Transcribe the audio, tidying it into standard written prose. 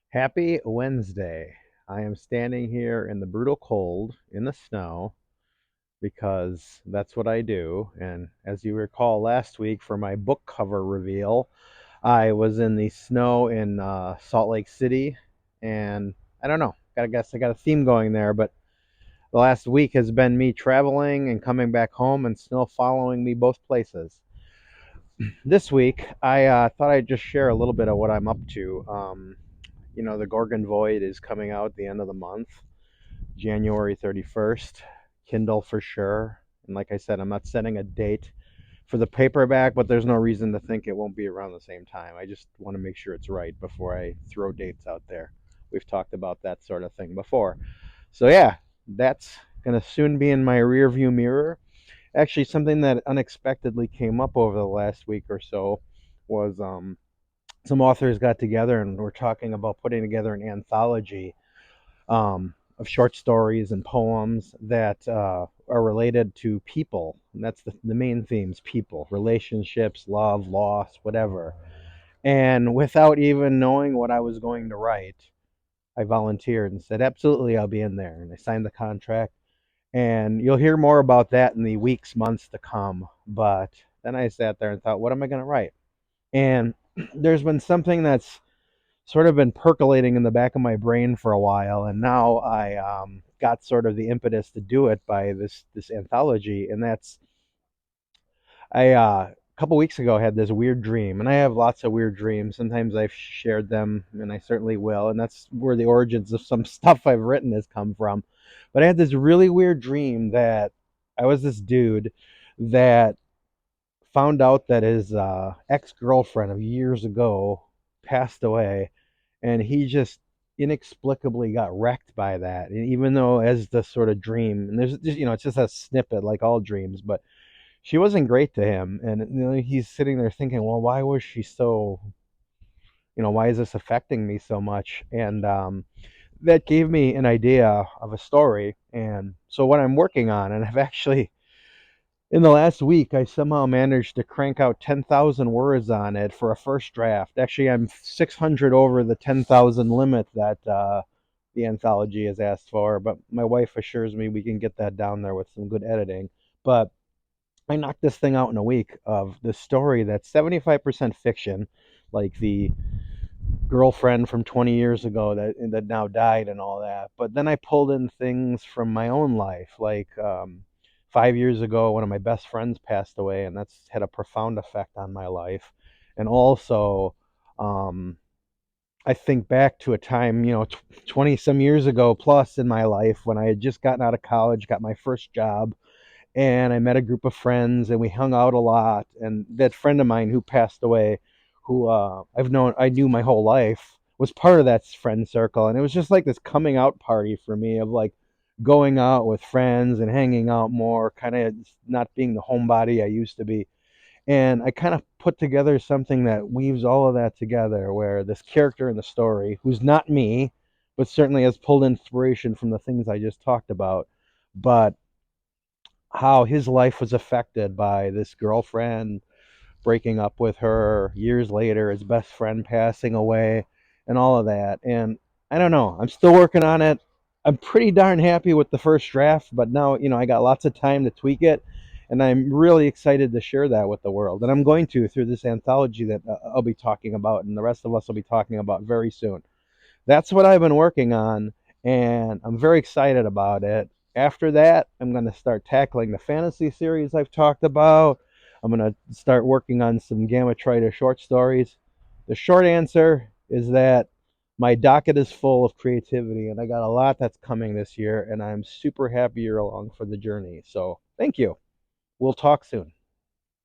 Happy Wednesday. I am standing here in the brutal cold in the snow because that's what I do. And as you recall last week for my book cover reveal, I was in the snow in Salt Lake City. And I don't know, I guess I got a theme going there, but the last week has been me traveling and coming back home and snow following me both places. This week, I thought I'd just share a little bit of what I'm up to. The Gorgon Void is coming out at the end of the month, January 31st. Kindle for sure. And like I said, I'm not setting a date for the paperback, but there's no reason to think it won't be around the same time. I just want to make sure it's right before I throw dates out there. We've talked about that sort of thing before. So, yeah, that's going to soon be in my rearview mirror. Actually, something that unexpectedly came up over the last week or so was some authors got together and were talking about putting together an anthology of short stories and poems that are related to people. And that's the main themes: people, relationships, love, loss, whatever. And without even knowing what I was going to write, I volunteered and said, absolutely, I'll be in there. And I signed the contract. And you'll hear more about that in the weeks, months to come. But then I sat there and thought, what am I going to write? And there's been something that's sort of been percolating in the back of my brain for a while, and now I got sort of the impetus to do it by this anthology, and that's a couple weeks ago had this weird dream, and I have lots of weird dreams. Sometimes I've shared them, and I certainly will, and that's where the origins of some stuff I've written has come from. But I had this really weird dream that I was this dude that found out that his ex-girlfriend of years ago passed away, and he just inexplicably got wrecked by that. And even though as the sort of dream, and there's just, it's just a snippet like all dreams, but she wasn't great to him, and he's sitting there thinking, well, why was she so, why is this affecting me so much? And that gave me an idea of a story. And so what I'm working on, and I've actually in the last week, I somehow managed to crank out 10,000 words on it for a first draft. Actually, I'm 600 over the 10,000 limit that the anthology has asked for, but my wife assures me we can get that down there with some good editing. But I knocked this thing out in a week of the story that's 75% fiction, like the girlfriend from 20 years ago that now died and all that. But then I pulled in things from my own life, like 5 years ago, one of my best friends passed away, and that's had a profound effect on my life. And also, um, I think back to a time, 20 some years ago plus in my life when I had just gotten out of college, got my first job, and I met a group of friends and we hung out a lot. And that friend of mine who passed away, who I knew my whole life, was part of that friend circle. And it was just like this coming out party for me of like going out with friends and hanging out more, kind of not being the homebody I used to be. And I kind of put together something that weaves all of that together, where this character in the story, who's not me, but certainly has pulled inspiration from the things I just talked about, but how his life was affected by this girlfriend breaking up with her years later, his best friend passing away, and all of that. And I don't know, I'm still working on it. I'm pretty darn happy with the first draft, but now, I got lots of time to tweak it. And I'm really excited to share that with the world. And I'm going to through this anthology that I'll be talking about, and the rest of us will be talking about very soon. That's what I've been working on, and I'm very excited about it. After that, I'm going to start tackling the fantasy series I've talked about. I'm going to start working on some Gamma Triter short stories. The short answer is that my docket is full of creativity, and I got a lot that's coming this year, and I'm super happy you're along for the journey. So, thank you. We'll talk soon.